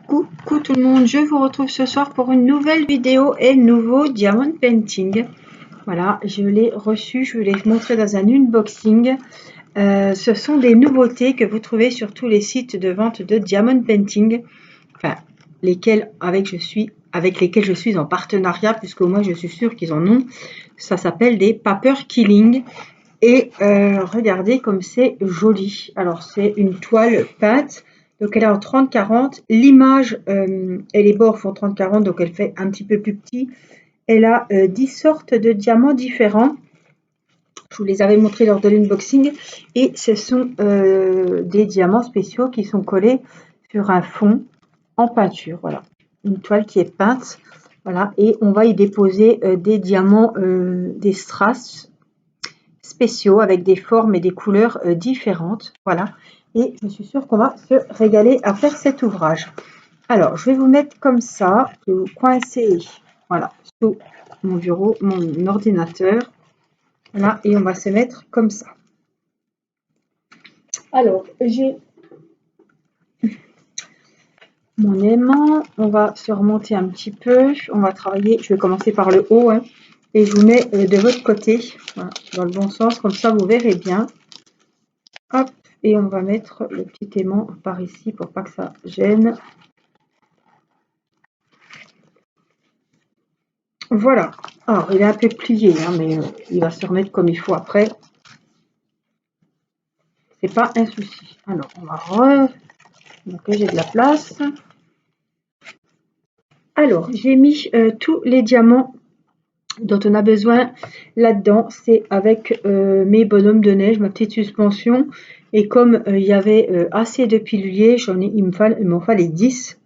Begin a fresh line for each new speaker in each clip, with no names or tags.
Coucou tout le monde, je vous retrouve ce soir pour une nouvelle vidéo et nouveau diamond painting. Voilà, je l'ai reçu, je vous l'ai montré dans un unboxing. Ce sont des nouveautés que vous trouvez sur tous les sites de vente de diamond painting, enfin avec lesquels je suis en partenariat, puisque moi je suis sûre qu'ils en ont. Ça s'appelle des paper killing. Et regardez comme c'est joli. Alors c'est une toile peinte. Donc elle est en 30-40. L'image et les bords font 30-40, donc elle fait un petit peu plus petit. Elle a 10 sortes de diamants différents. Je vous les avais montrés lors de l'unboxing. Et ce sont des diamants spéciaux qui sont collés sur un fond en peinture. Voilà, une toile qui est peinte. Voilà, et on va y déposer des diamants, des strass spéciaux avec des formes et des couleurs différentes. Voilà, et je suis sûre qu'on va se régaler à faire cet ouvrage. Alors je vais vous mettre comme ça, je vais vous coincer, voilà, sous mon bureau, mon ordinateur. Voilà, et on va se mettre comme ça. Alors j'ai mon aimant, on va se remonter un petit peu, on va travailler, je vais commencer par le haut, hein, et je vous mets de votre côté, voilà, dans le bon sens, comme ça vous verrez bien. Hop, et on va mettre le petit aimant par ici pour pas que ça gêne. Voilà. Alors, il est un peu plié, hein, mais il va se remettre comme il faut après. C'est pas un souci. Alors, on va donc j'ai de la place. Alors, j'ai mis tous les diamants dont on a besoin là-dedans. C'est avec mes bonhommes de neige, ma petite suspension. Et comme il y avait assez de piluliers, il m'en fallait 10.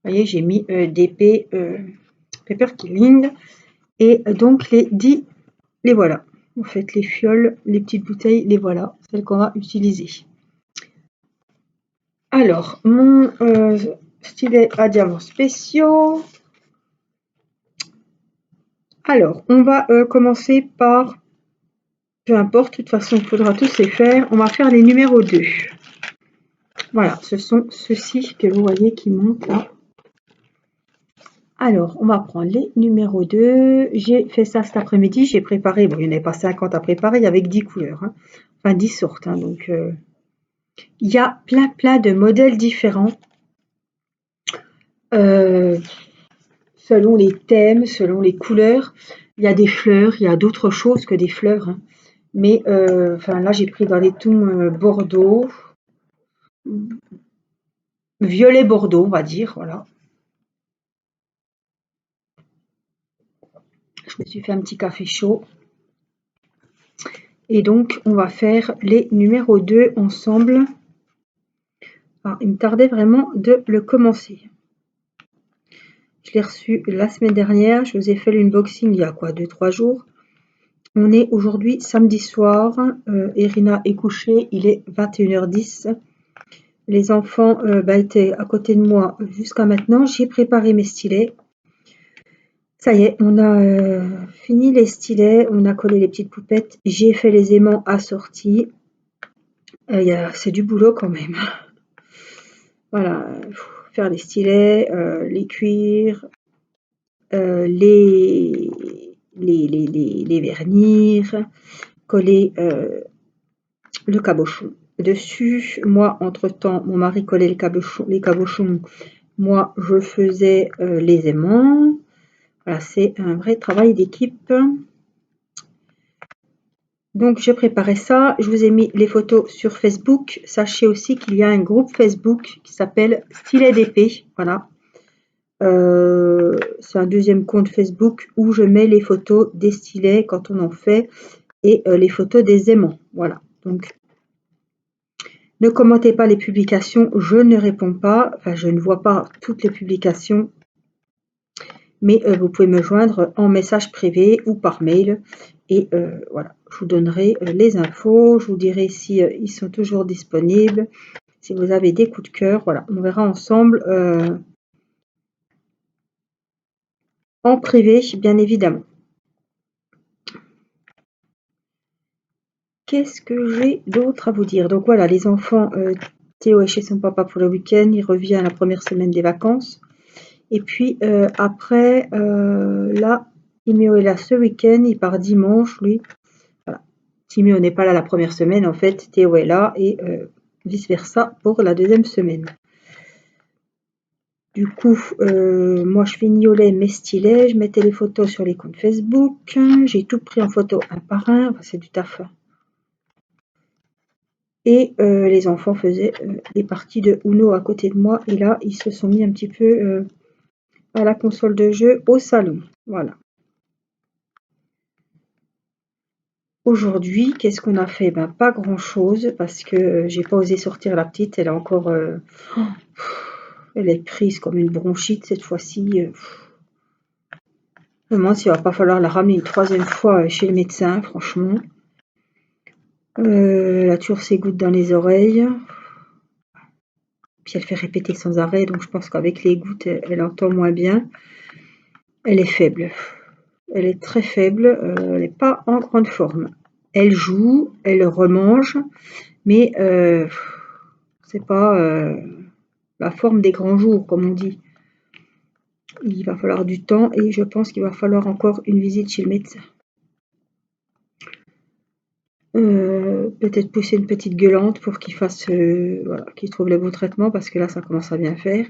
Vous voyez, j'ai mis des paper killing. Et donc les 10, les voilà. En fait, les fioles, les petites bouteilles, les voilà, celles qu'on va utiliser. Alors, mon stylet à diamants spéciaux. Alors, on va commencer par, peu importe, de toute façon, il faudra tous les faire. On va faire les numéros 2. Voilà, ce sont ceux-ci que vous voyez qui montent là. Alors, on va prendre les numéros 2. J'ai fait ça cet après-midi. J'ai préparé, bon, il n'y en avait pas 50 à préparer, avec 10 couleurs. Hein. Enfin, 10 sortes. Hein, donc, il y a plein de modèles différents. Selon les thèmes, selon les couleurs. Il y a des fleurs, il y a d'autres choses que des fleurs. Hein. Mais, enfin, là, j'ai pris dans les tons bordeaux. Violet bordeaux, on va dire, voilà. Je me suis fait un petit café chaud. Et donc, on va faire les numéros 2 ensemble. Alors, il me tardait vraiment de le commencer. Je l'ai reçu la semaine dernière. Je vous ai fait l'unboxing il y a quoi, 2-3 jours. On est aujourd'hui samedi soir. Irina est couchée. Il est 21h10. Les enfants étaient à côté de moi jusqu'à maintenant. J'ai préparé mes stylets. Ça y est, on a fini les stylets. On a collé les petites poupettes. J'ai fait les aimants assortis. C'est du boulot quand même. Voilà, faire les stylets, les cuir, les vernir, coller le cabochon dessus. Moi, entre-temps, mon mari collait les cabochons. Moi, je faisais les aimants. Voilà, c'est un vrai travail d'équipe. Donc, je préparais ça. Je vous ai mis les photos sur Facebook. Sachez aussi qu'il y a un groupe Facebook qui s'appelle Stylet d'épée. Voilà. C'est un deuxième compte Facebook où je mets les photos des stylets quand on en fait et les photos des aimants. Voilà. Donc, ne commentez pas les publications. Je ne réponds pas. Enfin, je ne vois pas toutes les publications. Mais vous pouvez me joindre en message privé ou par mail. Et voilà, je vous donnerai les infos. Je vous dirai si ils sont toujours disponibles. Si vous avez des coups de cœur, voilà, on verra ensemble en privé, bien évidemment. Qu'est-ce que j'ai d'autre à vous dire? Donc voilà, les enfants Théo est chez son papa pour le week-end, il revient la première semaine des vacances. Et puis après, là, Timéo est là ce week-end, il part dimanche, lui. Voilà. Timéo n'est pas là la première semaine, en fait, Théo est là et vice-versa pour la deuxième semaine. Du coup, moi je fignolais mes stylets, je mettais les photos sur les comptes Facebook, j'ai tout pris en photo un par un, enfin, c'est du taf. Et les enfants faisaient des parties de Uno à côté de moi, et là ils se sont mis un petit peu à la console de jeu au salon. Voilà. Aujourd'hui, qu'est-ce qu'on a fait? Ben, pas grand-chose parce que j'ai pas osé sortir la petite. Elle est encore, elle est prise comme une bronchite cette fois-ci. Je me demande s'il va pas falloir la ramener une troisième fois chez le médecin, franchement. Elle a toujours ses gouttes dans les oreilles. Puis elle fait répéter sans arrêt, donc je pense qu'avec les gouttes, elle entend moins bien. Elle est faible. Elle est très faible. Elle n'est pas en grande forme. Elle joue, elle remange, mais c'est pas la forme des grands jours, comme on dit. Il va falloir du temps et je pense qu'il va falloir encore une visite chez le médecin. Peut-être pousser une petite gueulante pour qu'il fasse, voilà, qu'il trouve le bon traitement parce que là, ça commence à bien faire.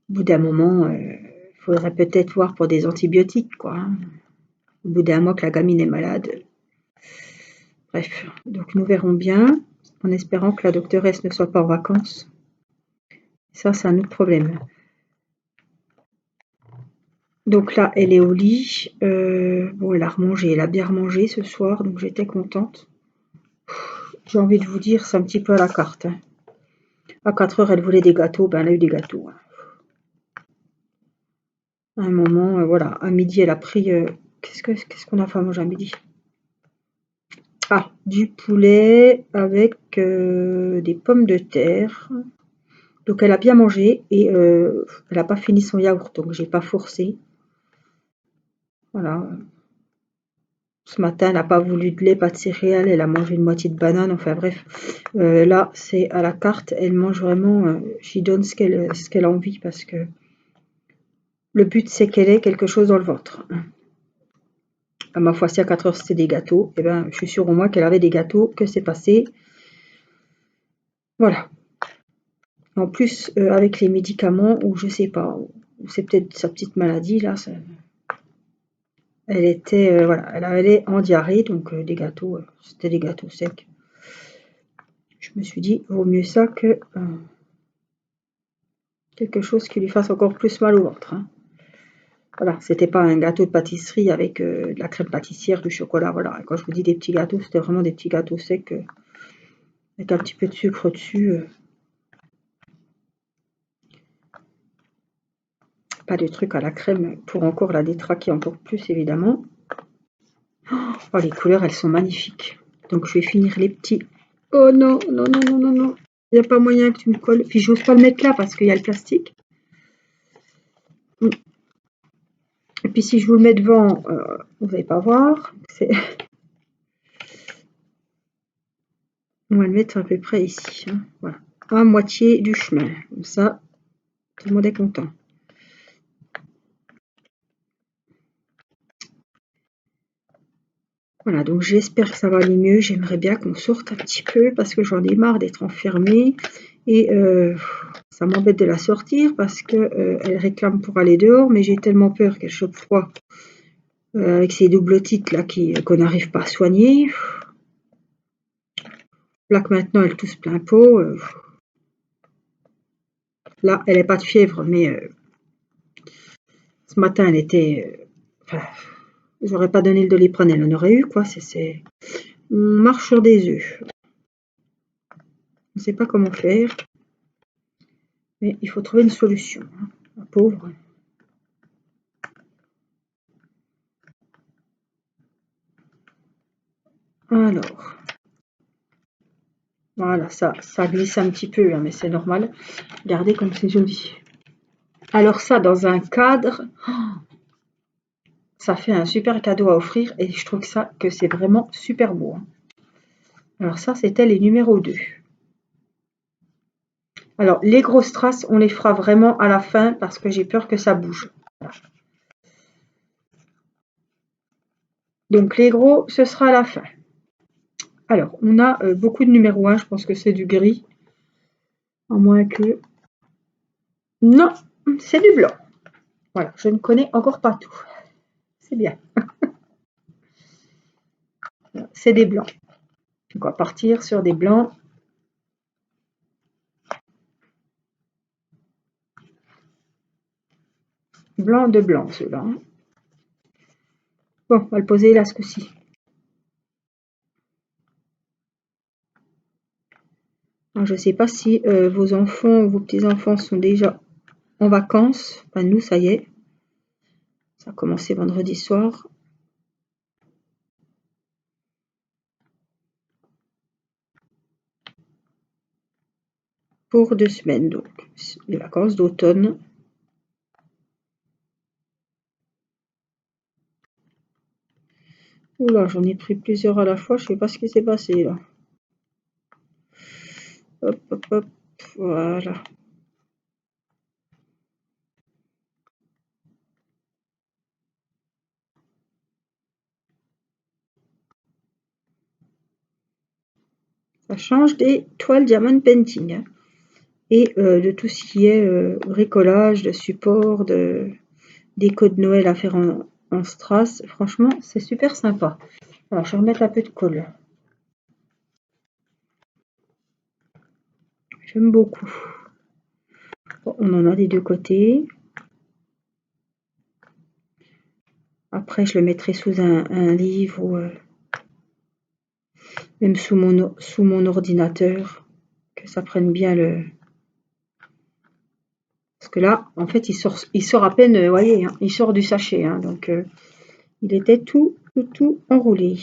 Au bout d'un moment, il faudrait peut-être voir pour des antibiotiques, quoi. Hein. Au bout d'un mois que la gamine est malade. Bref, donc nous verrons bien, en espérant que la doctoresse ne soit pas en vacances. Ça, c'est un autre problème. Donc là, elle est au lit. Bon, elle a remangé, elle a bien remangé ce soir, donc j'étais contente. J'ai envie de vous dire, c'est un petit peu à la carte. Hein. À 4 heures, elle voulait des gâteaux, ben elle a eu des gâteaux. Hein. À un moment, voilà, à midi, elle a pris... qu'est-ce qu'on a fait à manger à midi? Ah, du poulet avec des pommes de terre. Donc elle a bien mangé et elle n'a pas fini son yaourt, donc j'ai pas forcé. Voilà. Ce matin, elle n'a pas voulu de lait, pas de céréales, elle a mangé une moitié de banane, enfin bref. Là, c'est à la carte, elle mange vraiment, j'y donne ce qu'elle a envie parce que le but c'est qu'elle ait quelque chose dans le ventre. À ma foi, si à 4 heures c'était des gâteaux, et ben je suis sûre au moins qu'elle avait des gâteaux, que c'est passé. Voilà. En plus, avec les médicaments, ou je sais pas, ou c'est peut-être sa petite maladie, là, elle était, voilà, elle allait en diarrhée, donc des gâteaux, c'était des gâteaux secs. Je me suis dit, vaut mieux ça que quelque chose qui lui fasse encore plus mal au ventre. Hein. Voilà, c'était pas un gâteau de pâtisserie avec de la crème pâtissière, du chocolat, voilà. Et quand je vous dis des petits gâteaux, c'était vraiment des petits gâteaux secs avec un petit peu de sucre dessus. Pas de trucs à la crème pour encore la détraquer encore plus, évidemment. Oh, les couleurs, elles sont magnifiques. Donc, je vais finir les petits. Oh non, non, non, non, non, non. Il n'y a pas moyen que tu me colles. Puis, j'ose pas le mettre là parce qu'il y a le plastique. Et puis, si je vous le mets devant, vous n'allez pas voir. On va le mettre à peu près ici. Hein. Voilà. À moitié du chemin. Comme ça, tout le monde est content. Voilà, donc j'espère que ça va aller mieux. J'aimerais bien qu'on sorte un petit peu parce que j'en ai marre d'être enfermée. Et ça m'embête de la sortir parce qu'elle réclame pour aller dehors, mais j'ai tellement peur qu'elle chope froid avec ces doubles titres là qu'on n'arrive pas à soigner. Là que maintenant elle tousse plein pot. Là, elle n'est pas de fièvre, mais ce matin elle était... enfin, j'aurais pas donné le Doliprane, elle en aurait eu quoi. On marche sur des œufs. On ne sait pas comment faire. Mais il faut trouver une solution. Hein. La pauvre. Alors. Voilà, ça glisse un petit peu, hein, mais c'est normal. Regardez comme c'est joli. Alors ça, dans un cadre, ça fait un super cadeau à offrir et je trouve que c'est vraiment super beau. Hein. Alors ça, c'était les numéros 2. Alors, les grosses traces, on les fera vraiment à la fin parce que j'ai peur que ça bouge. Voilà. Donc, les gros, ce sera à la fin. Alors, on a beaucoup de numéro 1, je pense que c'est du gris. À moins que... Non, c'est du blanc. Voilà, je ne connais encore pas tout. C'est bien. C'est des blancs. Donc, on va partir sur des blancs. Blanc de blanc, ceux-là. Bon, on va le poser là, ce coup-ci. Je ne sais pas si vos enfants ou vos petits-enfants sont déjà en vacances. Enfin, nous, ça y est. Ça a commencé vendredi soir. Pour 2 semaines, donc. Les vacances d'automne. Oula, j'en ai pris plusieurs à la fois. Je ne sais pas ce qui s'est passé, là. Hop, hop, hop. Voilà. Ça change des toiles diamond painting, hein. Et de tout ce qui est bricolage, de support, de déco de Noël à faire en strass. Franchement, c'est super sympa. Alors, je vais remettre un peu de colle. J'aime beaucoup. Bon, on en a des deux côtés. Après, je le mettrai sous un livre ou même sous mon ordinateur, que ça prenne bien le... Parce que là, en fait, il sort à peine, vous voyez, hein, il sort du sachet, hein, donc il était tout enroulé.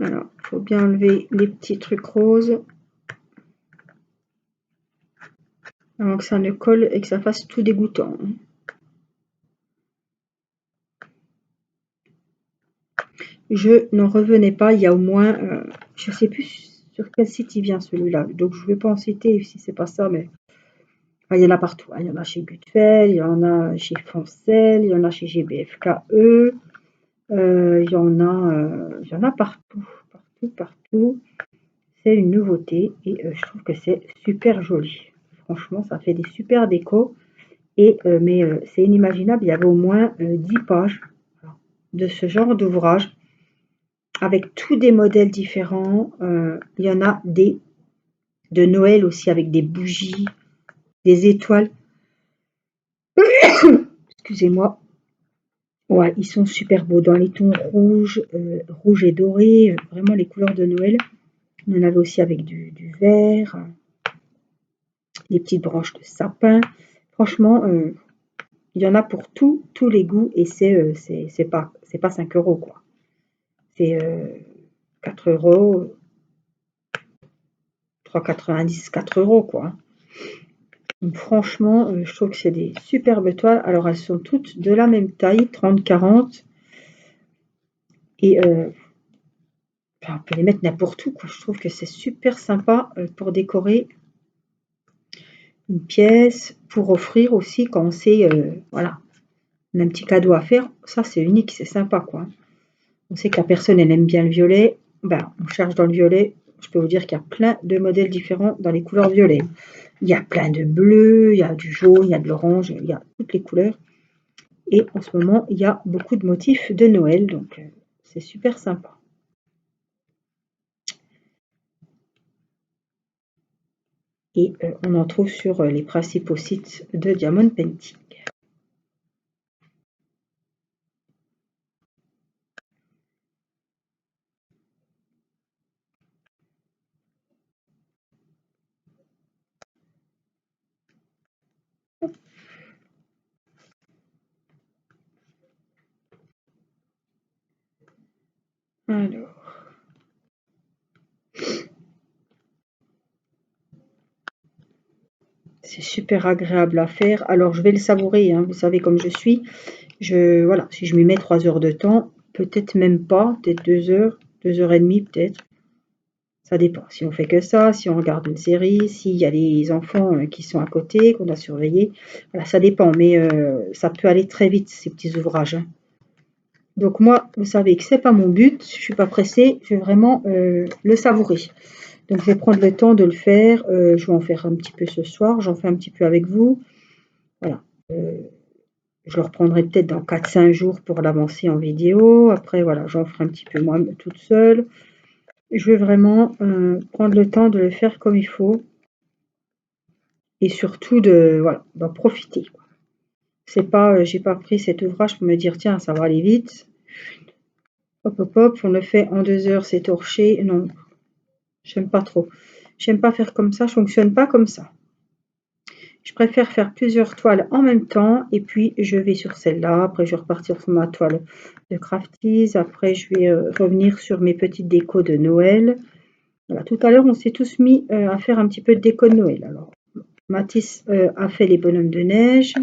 Alors, il faut bien enlever les petits trucs roses avant que ça ne colle et que ça fasse tout dégoûtant. Je n'en revenais pas, il y a au moins, je ne sais plus sur quel site il vient celui-là, donc je ne vais pas en citer si c'est pas ça, mais enfin, il y en a partout, hein. Il y en a chez Gutfeld, il y en a chez Foncel, il y en a chez GBFKE, il y en a partout, partout. C'est une nouveauté et je trouve que c'est super joli. Franchement, ça fait des super décos. Et, mais c'est inimaginable, il y avait au moins 10 pages de ce genre d'ouvrage avec tous des modèles différents. Il y en a des de Noël aussi avec des bougies, des étoiles. Excusez-moi. Ouais, ils sont super beaux dans les tons rouges, rouge et doré, vraiment les couleurs de Noël. On en avait aussi avec du vert, des petites branches de sapin. Franchement, il y en a pour tous les goûts et c'est pas 5 euros quoi. C'est 4 euros, 3,90, 4 euros quoi. Donc franchement, je trouve que c'est des superbes toiles. Alors elles sont toutes de la même taille, 30-40. Et on peut les mettre n'importe où, quoi. Je trouve que c'est super sympa pour décorer une pièce, pour offrir aussi quand on sait, voilà, on a un petit cadeau à faire. Ça c'est unique, c'est sympa quoi. On sait que la personne elle aime bien le violet, ben, on cherche dans le violet. Je peux vous dire qu'il y a plein de modèles différents dans les couleurs violet. Il y a plein de bleu, il y a du jaune, il y a de l'orange, il y a toutes les couleurs. Et en ce moment, il y a beaucoup de motifs de Noël, donc c'est super sympa. Et on en trouve sur les principaux sites de Diamond Painting. Alors, c'est super agréable à faire. Alors, je vais le savourer, hein. Vous savez comme je suis. Voilà, si je m'y mets 3 heures de temps, peut-être même pas, peut-être 2 heures, 2 heures et demie peut-être. Ça dépend. Si on fait que ça, si on regarde une série, s'il y a des enfants qui sont à côté, qu'on a surveillés. Voilà, ça dépend. Mais ça peut aller très vite, ces petits ouvrages, hein. Donc moi, vous savez que c'est pas mon but. Je suis pas pressée. Je vais vraiment le savourer. Donc je vais prendre le temps de le faire. Je vais en faire un petit peu ce soir. J'en fais un petit peu avec vous. Voilà. Je le reprendrai peut-être dans 4-5 jours pour l'avancer en vidéo. Après, voilà, j'en ferai un petit peu moi toute seule. Je vais vraiment prendre le temps de le faire comme il faut. Et surtout voilà, d'en profiter. C'est pas, j'ai pas pris cet ouvrage pour me dire tiens, ça va aller vite. Hop, hop, hop, on le fait en 2 heures, c'est torché. Non, j'aime pas trop. J'aime pas faire comme ça, je fonctionne pas comme ça. Je préfère faire plusieurs toiles en même temps et puis je vais sur celle-là. Après, je vais repartir sur ma toile de Crafties. Après, je vais revenir sur mes petites décos de Noël. Voilà, tout à l'heure, on s'est tous mis à faire un petit peu de déco de Noël. Alors, Mathis a fait les bonhommes de neige,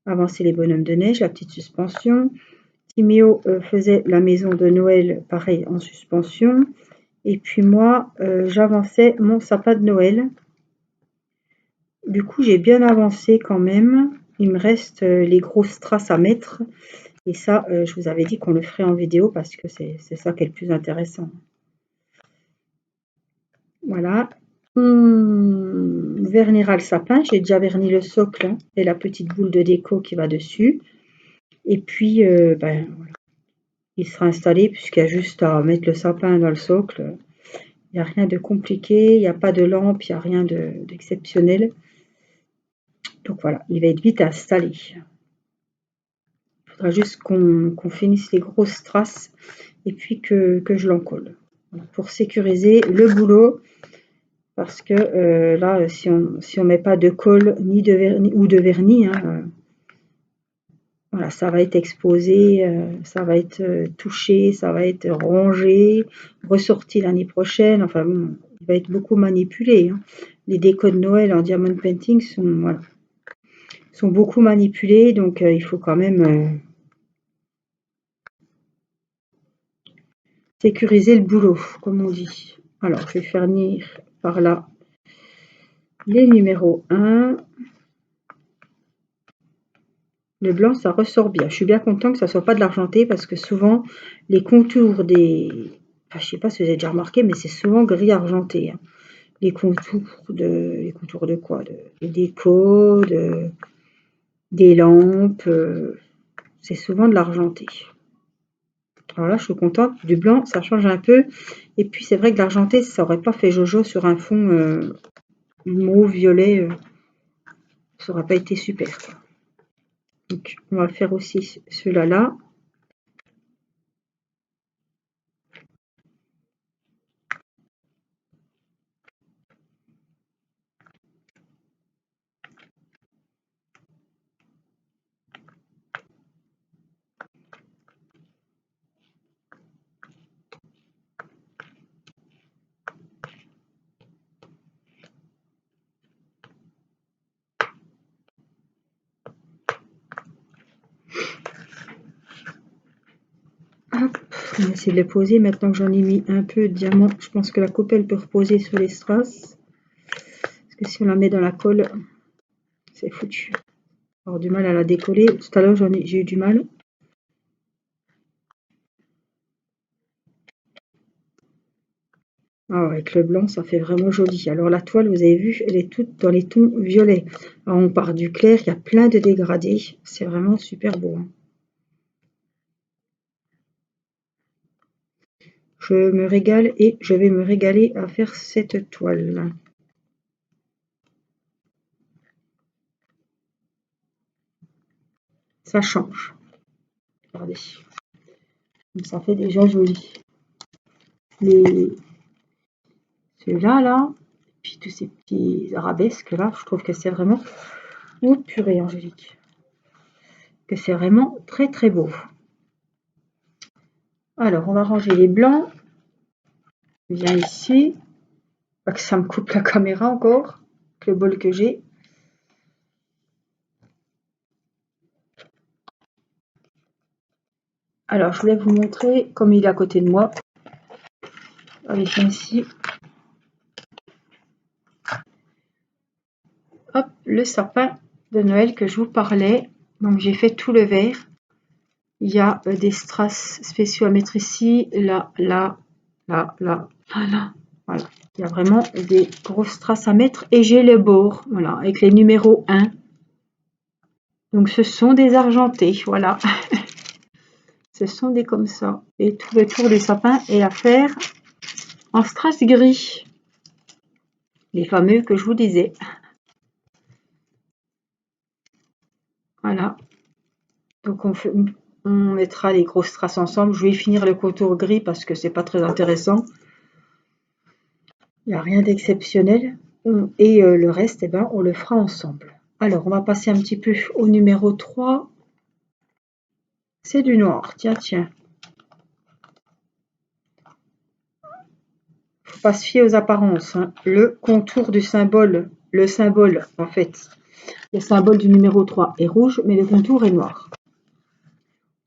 avancé les bonhommes de neige, la petite suspension. Timéo faisait la maison de Noël, pareil, en suspension. Et puis moi, j'avançais mon sapin de Noël. Du coup, j'ai bien avancé quand même. Il me reste les grosses strass à mettre. Et ça, je vous avais dit qu'on le ferait en vidéo parce que c'est ça qui est le plus intéressant. Voilà. On vernira le sapin. J'ai déjà verni le socle, hein, et la petite boule de déco qui va dessus. Et puis, ben, voilà. Il sera installé puisqu'il y a juste à mettre le sapin dans le socle. Il n'y a rien de compliqué, il n'y a pas de lampe, il n'y a rien d'exceptionnel. Donc voilà, il va être vite installé. Il faudra juste qu'on finisse les grosses strass et puis que je l'encolle. Voilà, pour sécuriser le boulot. Parce que là, si on met pas de colle ni de vernis ou de vernis, hein, voilà, ça va être exposé, ça va être touché, ça va être rongé, ressorti l'année prochaine. Enfin bon, il va être beaucoup manipulé, hein. Les décos de Noël en diamond painting voilà, sont beaucoup manipulés, donc il faut quand même sécuriser le boulot, comme on dit. Alors, je vais faire venir par là les numéros 1. Le blanc, ça ressort bien. Je suis bien content que ça soit pas de l'argenté parce que souvent, les contours des... Enfin, je sais pas si vous avez déjà remarqué, mais c'est souvent gris argenté, hein. Les contours de quoi? Des décos, des lampes, c'est souvent de l'argenté. Alors là, je suis contente. Du blanc, ça change un peu. Et puis, c'est vrai que l'argenté, ça aurait pas fait jojo sur un fond mauve, violet. Ça aurait pas été super, quoi. Donc, on va faire aussi ceux-là là. Hop, on va essayer de les poser. Maintenant que j'en ai mis un peu de diamant, je pense que la coupelle peut reposer sur les strass. Parce que si on la met dans la colle, c'est foutu. On va avoir du mal à la décoller. Tout à l'heure, j'ai eu du mal. Ah, avec le blanc, ça fait vraiment joli. Alors la toile, vous avez vu, elle est toute dans les tons violets. Alors, on part du clair, il y a plein de dégradés. C'est vraiment super beau, hein. Je me régale et je vais me régaler à faire cette toile. Ça change. Regardez. Ça fait déjà joli. Ceux-là, là, puis tous ces petits arabesques là, je trouve que c'est vraiment... Oh purée, Angélique. Que c'est vraiment très très beau. Alors, on va ranger les blancs. Je viens ici. Pas que ça me coupe la caméra encore. Le bol que j'ai. Alors, je voulais vous montrer comme il est à côté de moi. Allez, viens ici. Hop, le sapin de Noël que je vous parlais. Donc, j'ai fait tout le vert. Il y a des strass spéciaux à mettre ici, là, là, là, là, là. Voilà. Il y a vraiment des grosses strass à mettre. Et j'ai le bord, voilà, avec les numéros 1. Donc, ce sont des argentés, voilà. Ce sont des comme ça. Et tout le tour des sapins est à faire en strass gris. Les fameux que je vous disais. Voilà. Donc, on mettra les grosses strass ensemble. Je vais finir le contour gris parce que c'est pas très intéressant. Il n'y a rien d'exceptionnel. Et le reste, eh ben, on le fera ensemble. Alors, on va passer un petit peu au numéro 3. C'est du noir. Tiens, tiens. Faut pas se fier aux apparences. Hein. Le contour du symbole, le symbole, en fait, le symbole du numéro 3 est rouge, mais le contour est noir.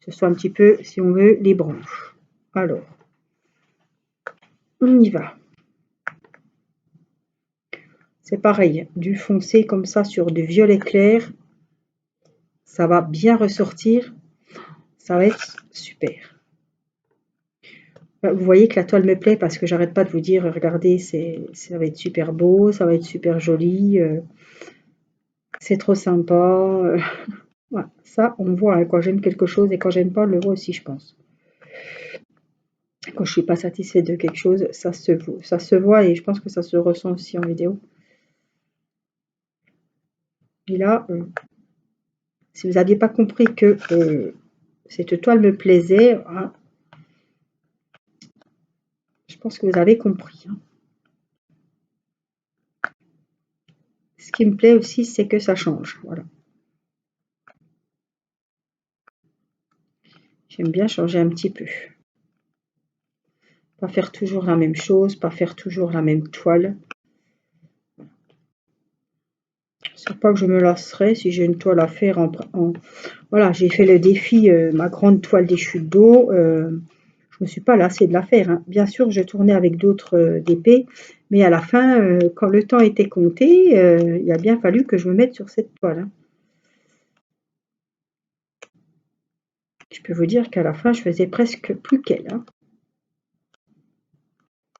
Ce soit un petit peu, si on veut, les branches. Alors, on y va. C'est pareil, du foncé comme ça sur du violet clair. Ça va bien ressortir. Ça va être super. Vous voyez que la toile me plaît parce que j'arrête pas de vous dire, regardez, ça va être super beau, ça va être super joli, c'est trop sympa. Voilà. Ça, on voit hein, quand j'aime quelque chose et quand j'aime pas, on le voit aussi, je pense. Quand je suis pas satisfaite de quelque chose, ça se voit et je pense que ça se ressent aussi en vidéo. Et là, si vous n'aviez pas compris que cette toile me plaisait, hein, je pense que vous avez compris. Hein. Ce qui me plaît aussi, c'est que ça change. Voilà. J'aime bien changer un petit peu. Pas faire toujours la même chose, pas faire toujours la même toile. C'est pas que je me lasserai si j'ai une toile à faire Voilà, j'ai fait le défi, ma grande toile des chutes d'eau. Je me suis pas lassée de la faire. Hein. Bien sûr, j'ai tourné avec d'autres DP, mais à la fin, quand le temps était compté, il a bien fallu que je me mette sur cette toile. Hein. Je peux vous dire qu'à la fin, je faisais presque plus qu'elle. Hein.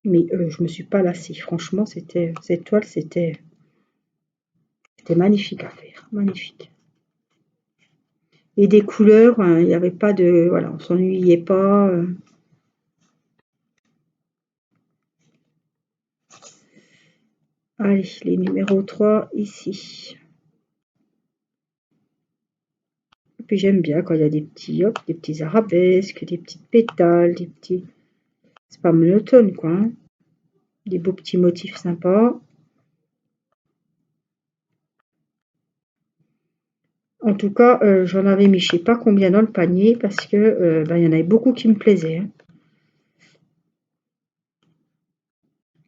Mais je me suis pas lassée. Franchement, cette toile, c'était magnifique à faire. Magnifique. Et des couleurs, il n'y avait pas de... Voilà, on s'ennuyait pas. Allez, les numéros 3 ici. Et puis j'aime bien quand il y a des petits arabesques, des petites pétales, des petits... C'est pas monotone, quoi. Hein. Des beaux petits motifs sympas. En tout cas, j'en avais mis je sais pas combien dans le panier parce que il y en avait beaucoup qui me plaisaient. Hein.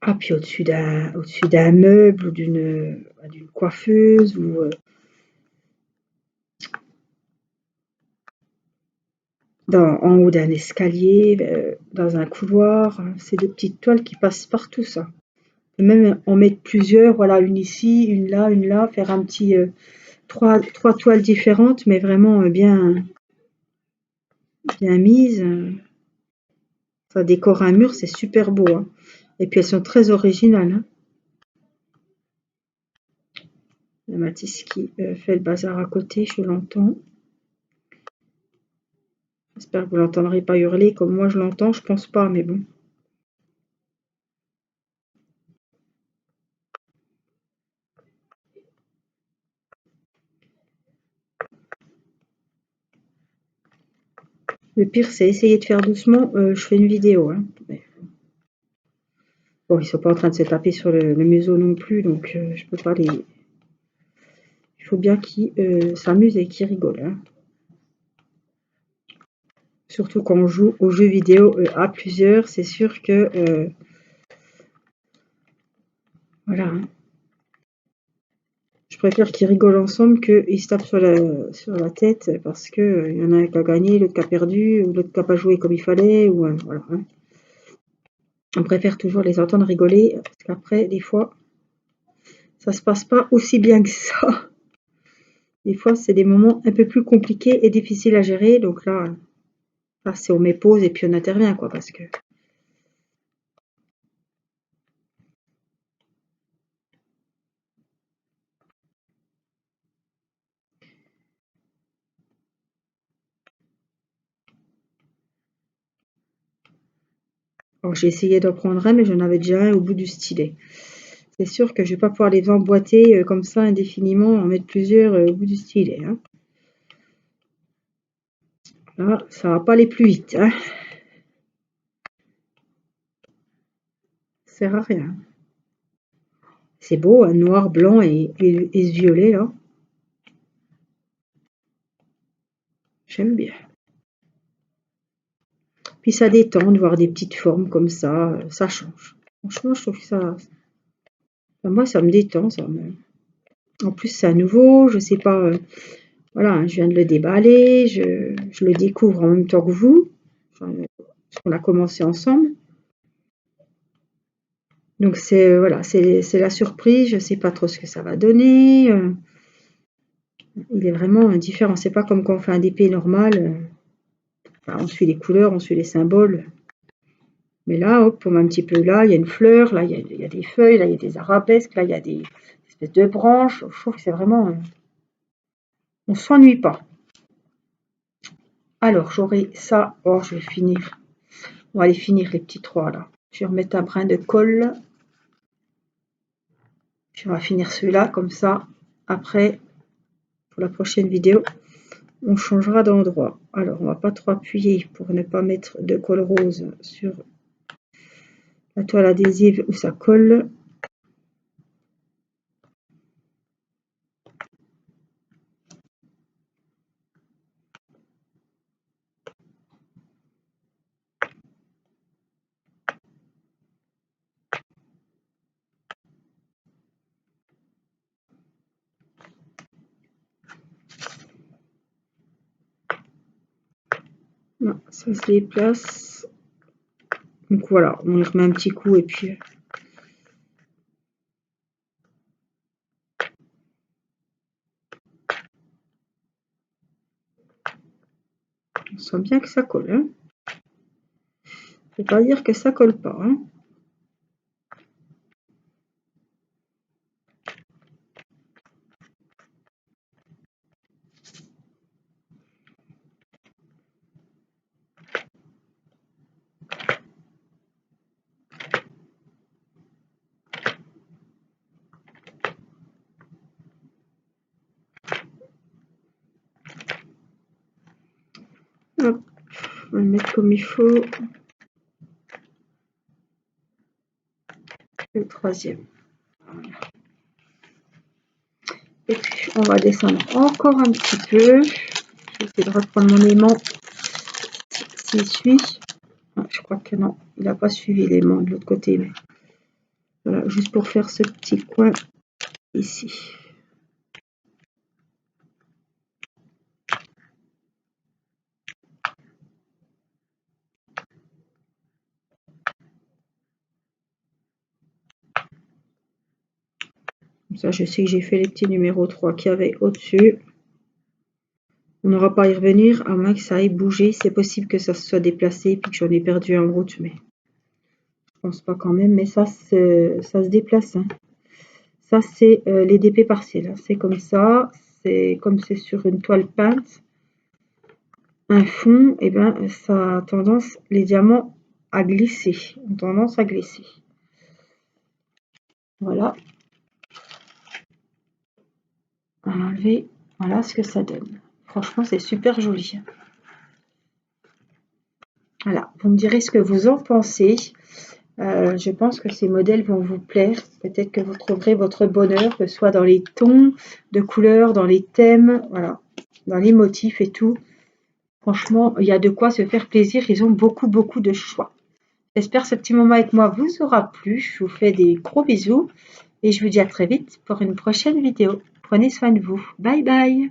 Ah, puis au-dessus d'un meuble ou d'une coiffeuse ou en haut d'un escalier, dans un couloir. C'est des petites toiles qui passent partout, ça. Et même en mettre plusieurs, voilà, une ici, une là, faire un petit trois toiles différentes, mais vraiment bien mises. Ça décore un mur, c'est super beau. Hein. Et puis elles sont très originales. Hein. La Mathis qui fait le bazar à côté, je l'entends. J'espère que vous l'entendrez pas hurler comme moi je l'entends, je pense pas, mais bon. Le pire, c'est essayer de faire doucement. Je fais une vidéo. Hein. Bon, ils sont pas en train de se taper sur le museau non plus, donc je peux pas les... Il faut bien qu'ils s'amusent et qu'ils rigolent. Hein. Surtout quand on joue aux jeux vidéo à plusieurs, c'est sûr que voilà, hein. Je préfère qu'ils rigolent ensemble qu'ils se tapent sur la tête parce que il y en a un qui a gagné, l'autre qui a perdu, ou l'autre qui n'a pas joué comme il fallait, ou voilà, hein. On préfère toujours les entendre rigoler parce qu'après, des fois, ça se passe pas aussi bien que ça. Des fois, c'est des moments un peu plus compliqués et difficiles à gérer. Donc là, c'est on met pause et puis on intervient, quoi, parce que alors, j'ai essayé d'en prendre un, mais j'en avais déjà un au bout du stylet. C'est sûr que je vais pas pouvoir les emboîter comme ça indéfiniment, en mettre plusieurs au bout du stylet, hein. Là, ça va pas aller plus vite, hein. Ça sert à rien. C'est beau, un noir, blanc et ce violet là. J'aime bien. Puis ça détend de voir des petites formes comme ça change. Franchement, je trouve que ça, moi, ça me détend, En plus, c'est à nouveau, je sais pas, voilà, je viens de le déballer, je le découvre en même temps que vous, parce qu'on a commencé ensemble. Donc c'est voilà, c'est la surprise, je sais pas trop ce que ça va donner. Il est vraiment différent. C'est pas comme quand on fait un DP normal, on suit les couleurs, on suit les symboles. Mais là, hop, on met un petit peu là, il y a une fleur, là, il y a des feuilles, là, il y a des arabesques, là, il y a des espèces de branches. Je trouve que c'est vraiment. On s'ennuie pas. Alors, j'aurai ça. Oh, je vais finir. On va aller finir les petits trois là. Je vais remettre un brin de colle. Puis on va finir celui-là comme ça. Après, pour la prochaine vidéo, on changera d'endroit. Alors, on va pas trop appuyer pour ne pas mettre de colle rose sur la toile adhésive où ça colle. Non, ça se déplace. Donc voilà, on y remet un petit coup et puis on sent bien que ça colle, hein. Faut pas dire que ça colle pas, hein. Hop, on va le mettre comme il faut. Le troisième. Et puis on va descendre encore un petit peu. Je vais essayer de reprendre mon aimant s'il suit. Ah, je crois que non, il n'a pas suivi l'aimant de l'autre côté. Mais voilà, juste pour faire ce petit coin ici. Comme ça, je sais que j'ai fait les petits numéros 3 qu'il y avait au-dessus. On n'aura pas à y revenir, à moins que ça aille bouger. C'est possible que ça se soit déplacé et que j'en ai perdu en route, mais je pense pas quand même. Mais ça se déplace, hein. Ça, c'est les DP partiels, hein. C'est comme ça. C'est comme c'est sur une toile peinte. Un fond, et ben, ça a tendance, les diamants à glisser, ont tendance à glisser. Voilà. On va enlever, voilà ce que ça donne. Franchement, c'est super joli. Voilà, vous me direz ce que vous en pensez. Je pense que ces modèles vont vous plaire. Peut-être que vous trouverez votre bonheur, que ce soit dans les tons de couleurs, dans les thèmes, voilà, dans les motifs et tout. Franchement, il y a de quoi se faire plaisir. Ils ont beaucoup, beaucoup de choix. J'espère que ce petit moment avec moi vous aura plu. Je vous fais des gros bisous et je vous dis à très vite pour une prochaine vidéo. Prenez soin de vous. Bye bye.